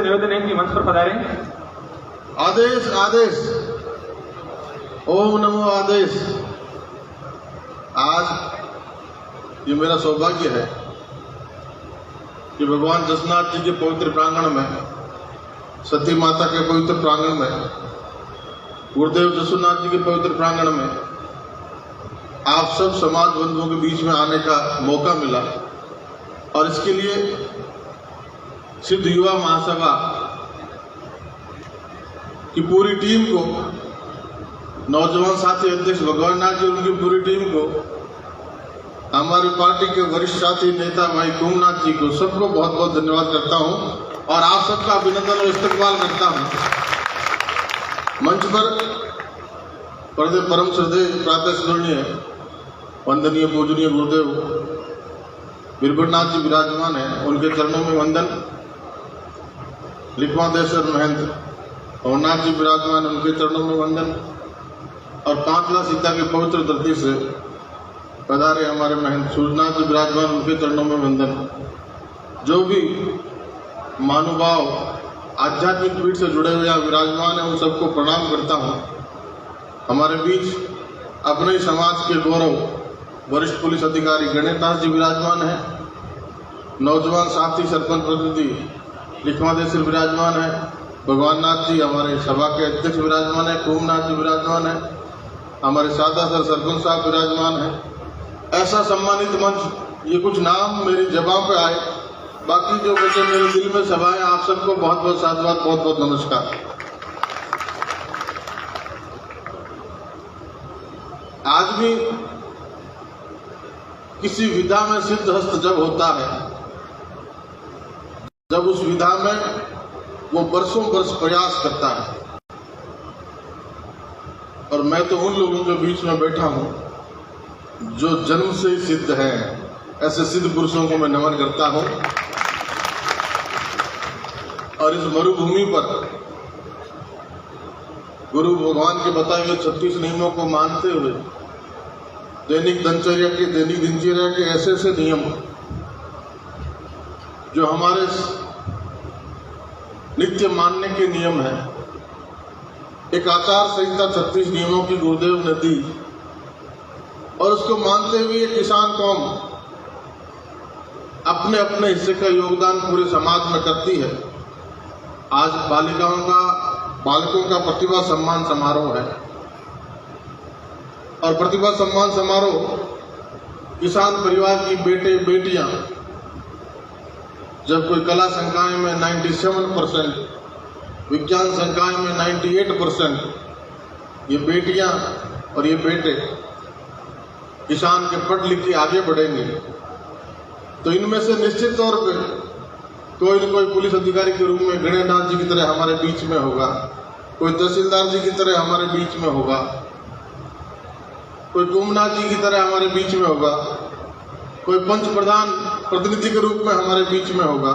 निवेदन है कि मंच पर पधारें। आदेश आदेश, ओम नमो आदेश। आज ये मेरा सौभाग्य है कि भगवान जसनाथ जी के पवित्र प्रांगण में, सती माता के पवित्र प्रांगण में, गुरुदेव जसनाथ जी के पवित्र प्रांगण में आप सब समाज बंधुओं के बीच में आने का मौका मिला। और इसके लिए सिद्ध युवा महासभा की पूरी टीम को, नौजवान साथी अध्यक्ष भगवान नाथ जी उनकी पूरी टीम को, हमारी पार्टी के वरिष्ठ साथी नेता भाई कुमनाथ जी को, सबको बहुत बहुत धन्यवाद करता हूं और आप सबका अभिनंदन और इस्तकबाल करता हूं। मंच पर परम श्रद्धेय प्रातः स्मरणीय वंदनीय पूजनीय गुरुदेव बिरबलनाथ जी विराजमान है, उनके चरणों में वंदन। लिखवादेश्वर महंत अमरनाथ जी विराजमान, उनके चरणों में वंदन। और पांचला सीता की पवित्र धरती से पधारे हमारे महंत सूर्यनाथ जी विराजमान, उनके चरणों में वंदन। जो भी महानुभाव आध्यात्मिक पीठ से जुड़े हुए विराजमान है, उन सबको प्रणाम करता हूँ। हमारे बीच अपने ही समाज के गौरव वरिष्ठ पुलिस अधिकारी गणेश दास जी विराजमान है, नौजवान साथी सरपंच प्रतिनिधि लिखवादेश्वर विराजमान है, भगवान नाथ जी हमारे सभा के अध्यक्ष विराजमान है, कुमनाथ जी विराजमान है, हमारे सादा सर सरपंच साहब विराजमान है। ऐसा सम्मानित मंच, ये कुछ नाम मेरी जबां पे आए, बाकी जो बच्चे मेरे दिल में सभाएं, आप सबको बहुत बहुत साधुवाद, बहुत बहुत नमस्कार। आज भी किसी विधा में सिद्ध हस्त जब होता है, जब उस विधा में वो बरसों बरस प्रयास करता है, और मैं तो उन लोगों के बीच में बैठा हूं जो जन्म से ही सिद्ध हैं। ऐसे सिद्ध पुरुषों को मैं नमन करता हूं। और इस मरुभूमि पर गुरु भगवान के बताए हुए 36 नियमों को मानते हुए दैनिक दिनचर्या के ऐसे ऐसे नियम जो हमारे नित्य मानने के नियम है, एक आचार संहिता 36 नियमों की गुरुदेव ने दी, और उसको मानते हुए ये किसान कौम अपने अपने हिस्से का योगदान पूरे समाज में करती है। आज बालकों का प्रतिभा सम्मान समारोह है, और प्रतिभा सम्मान समारोह किसान परिवार की बेटे बेटियां, जब कोई कला संकाय में 97%, विज्ञान संकाय में 98%, ये बेटियां और ये बेटे किसान के पढ़ लिख के आगे बढ़ेंगे, तो इनमें से निश्चित तौर पे कोई न कोई पुलिस अधिकारी के रूप में गणेश नाथ जी की तरह हमारे बीच में होगा, कोई तहसीलदार जी की तरह हमारे बीच में होगा, कोई कुमनाथ जी की तरह हमारे बीच में होगा, कोई पंच प्रधान प्रतिनिधि के रूप में हमारे बीच में होगा।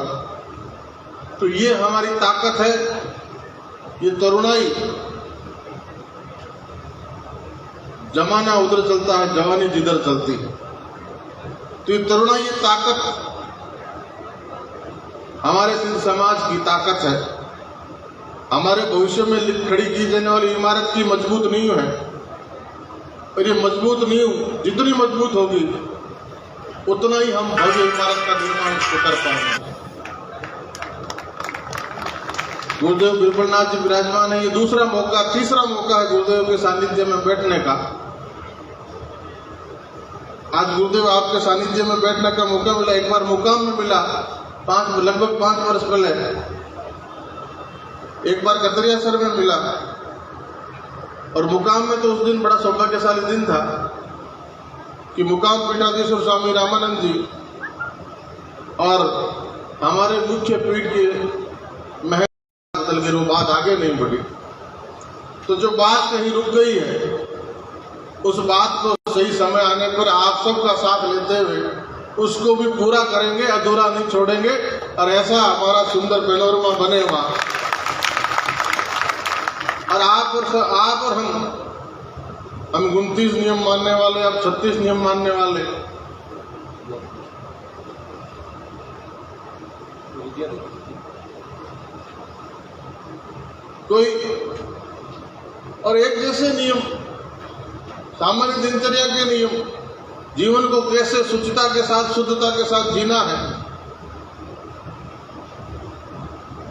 तो ये हमारी ताकत है, ये तरुणाई। जमाना उधर चलता है, जवानी जिधर चलती है। तो ये तरुणाई, ये ताकत हमारे सिंध समाज की ताकत है। हमारे भविष्य में खड़ी की जाने वाली इमारत की मजबूत नींव है, और ये मजबूत नींव जितनी मजबूत होगी उतना ही हम भव्य इमारत का निर्माण कर पाएंगे। गुरुदेव बिरबलनाथ जी विराजमान है। ये तीसरा मौका है गुरुदेव के सानिध्य में बैठने का। आज गुरुदेव आपके सानिध्य में बैठने का मौका मिला। एक बार मुकाम में मिला लगभग 5 वर्ष पहले, एक बार कतरियासर में मिला, और मुकाम में तो उस दिन बड़ा सौभाग्यशाली दिन था कि मुकाम पीठाधीश्वर स्वामी रामानंद जी और हमारे मुख्य पीठ के महल के बात आगे नहीं बढ़ी। तो जो बात कहीं रुक गई है, उस बात को सही समय आने पर आप सबका साथ लेते हुए उसको भी पूरा करेंगे, अधूरा नहीं छोड़ेंगे, और ऐसा हमारा सुंदर पैनोरमा बनेगा। और आप और हम 29 नियम मानने वाले, अब 36 नियम मानने वाले। कोई और एक जैसे नियम, सामान्य दिनचर्या के नियम, जीवन को कैसे शुचिता के साथ, शुद्धता के साथ जीना है,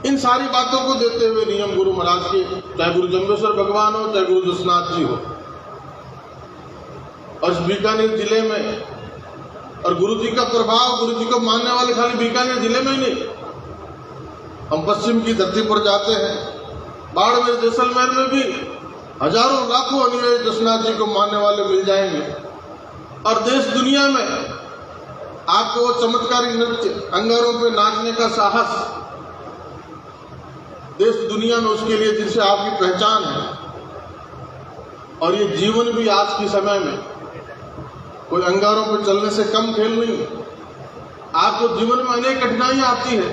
इन सारी बातों को देते हुए नियम गुरु महाराज के, चाहे गुरु जम्बेश्वर भगवान हो, चाहे गुरु दशनाथ जी हो। और इस बीकानेर जिले में, और गुरु जी का प्रभाव, गुरु जी को मानने वाले खाली बीकानेर जिले में ही नहीं, हम पश्चिम की धरती पर जाते हैं, बाड़मेर जैसलमेर में भी हजारों लाखों अनुयायी दशनाथ जी को मानने वाले मिल जाएंगे। और देश दुनिया में आपको वो चमत्कारी नृत्य, अंगारों पे नाचने का साहस, देश दुनिया में उसके लिए जिनसे आपकी पहचान है। और ये जीवन भी आज के समय में कोई अंगारों पर चलने से कम खेल नहीं। आपको जीवन में अनेक कठिनाइयां आती है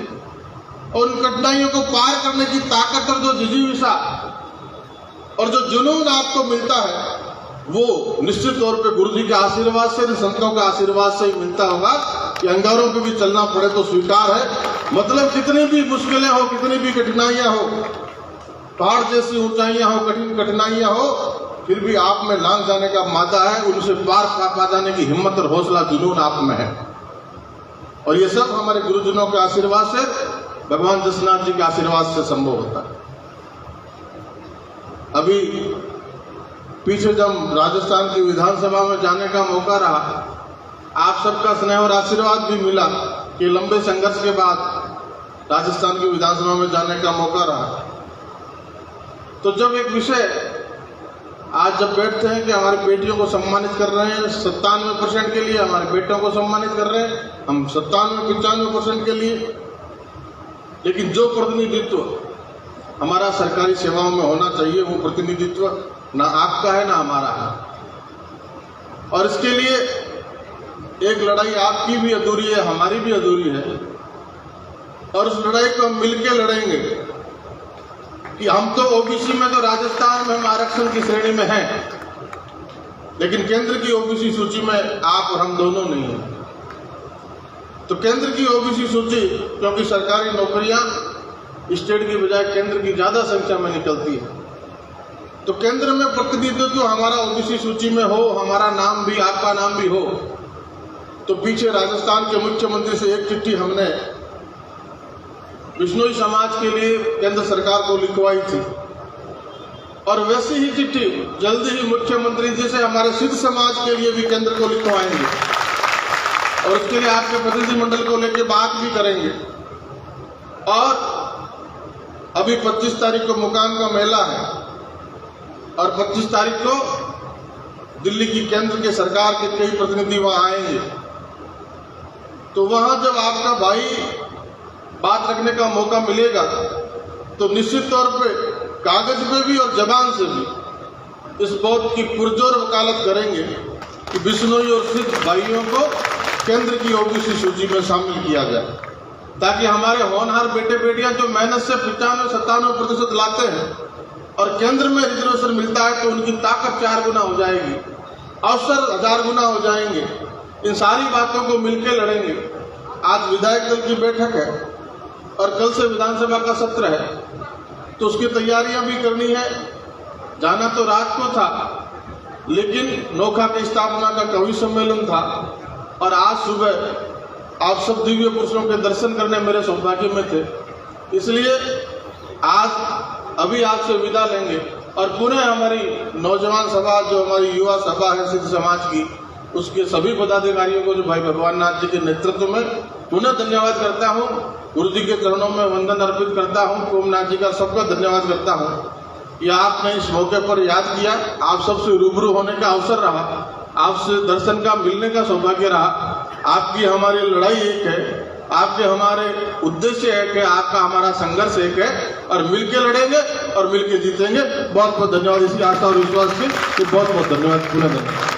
और उन कठिनाइयों को पार करने की ताकत और जो जिजीविषा और जो जुनून आपको मिलता है, वो निश्चित तौर पे गुरु जी के आशीर्वाद से, संतों के आशीर्वाद से ही मिलता होगा कि अंगारों पे भी चलना पड़े तो स्वीकार है। मतलब कितनी भी मुश्किलें हो, कितनी भी कठिनाइयां हो, पहाड़ जैसी ऊंचाइयां हो, कठिन कठिनाइयां हो, फिर भी आप में लांग जाने का मादा है, उनसे पार पा जाने की हिम्मत और हौसला, जुनून आप में है। और ये सब हमारे गुरुजनों के आशीर्वाद से, भगवान दशनाथ जी के आशीर्वाद से संभव होता है। अभी पीछे जब राजस्थान की विधानसभा में जाने का मौका रहा, आप सबका स्नेह और आशीर्वाद भी मिला कि लंबे संघर्ष के बाद राजस्थान की विधानसभा में जाने का मौका रहा। तो जब एक विषय आज जब बैठते हैं कि हमारी बेटियों को सम्मानित कर रहे हैं 97% के लिए, हमारे बेटों को सम्मानित कर रहे हैं हम 97-95% के लिए, लेकिन जो प्रतिनिधित्व हमारा सरकारी सेवाओं में होना चाहिए, वो प्रतिनिधित्व ना आपका है ना हमारा है। और इसके लिए एक लड़ाई आपकी भी अधूरी है, हमारी भी अधूरी है। और उस लड़ाई को हम मिलकर लड़ेंगे कि हम तो ओबीसी में, तो राजस्थान में हम आरक्षण की श्रेणी में हैं, लेकिन केंद्र की ओबीसी सूची में आप और हम दोनों नहीं हैं। तो केंद्र की ओबीसी सूची, क्योंकि सरकारी नौकरियां स्टेट की बजाय केंद्र की ज्यादा संख्या में निकलती है, तो केंद्र में प्रतिनिधित्व हमारा ओबीसी सूची में हो, हमारा नाम भी, आपका नाम भी हो। तो पीछे राजस्थान के मुख्यमंत्री से एक चिट्ठी हमने बिश्नोई समाज के लिए केंद्र सरकार को लिखवाई थी, और वैसी ही चिट्ठी जल्दी ही मुख्यमंत्री जी से हमारे सिद्ध समाज के लिए भी केंद्र को लिखवाएंगे, और उसके लिए आपके प्रतिनिधिमंडल को लेकर बात भी करेंगे। और अभी 25 तारीख को मुकाम का मेला है, और 25 तारीख को दिल्ली की केंद्र के सरकार के कई प्रतिनिधि वहां आएंगे। तो वहां जब आपका भाई बात रखने का मौका मिलेगा, तो निश्चित तौर पे कागज पे भी और जबान से भी इस बात की पुरजोर वकालत करेंगे कि बिश्नोई और सिद्ध भाइयों को केंद्र की ओबीसी सूची में शामिल किया जाए, ताकि हमारे होनहार बेटे बेटियां जो मेहनत से 95-97% लाते हैं और केंद्र में रिजर्वेशन मिलता है, तो उनकी ताकत 4 गुना हो जाएगी, अवसर 1000 गुना हो जाएंगे। इन सारी बातों को मिलकर लड़ेंगे। आज विधायक दल की बैठक है और कल से विधानसभा का सत्र है, तो उसकी तैयारियां भी करनी है। जाना तो रात को था, लेकिन नोखा की स्थापना का कवि सम्मेलन था, और आज सुबह आप सब दिव्य पुरुषों के दर्शन करने मेरे सौभाग्य में थे। इसलिए आज अभी आपसे विदा लेंगे, और पुनः हमारी नौजवान सभा, जो हमारी युवा सभा है सिद्ध समाज की, उसके सभी पदाधिकारियों को, जो भाई भगवान नाथ जी के नेतृत्व में, पुनः धन्यवाद करता हूँ। गुरु जी के चरणों में वंदन अर्पित करता हूँ। कोमनाथ जी का सबका धन्यवाद करता हूँ। यह आपने इस मौके पर याद किया, आप सबसे रूबरू होने का अवसर रहा, आपसे दर्शन का मिलने का सौभाग्य रहा। आपकी हमारी लड़ाई एक है, आपके हमारे उद्देश्य एक है, आपका हमारा संघर्ष एक है, और मिलके लड़ेंगे और मिलके जीतेंगे। बहुत बहुत धन्यवाद। इसी आशा और विश्वास के बहुत बहुत धन्यवाद। पुनः धन्यवाद।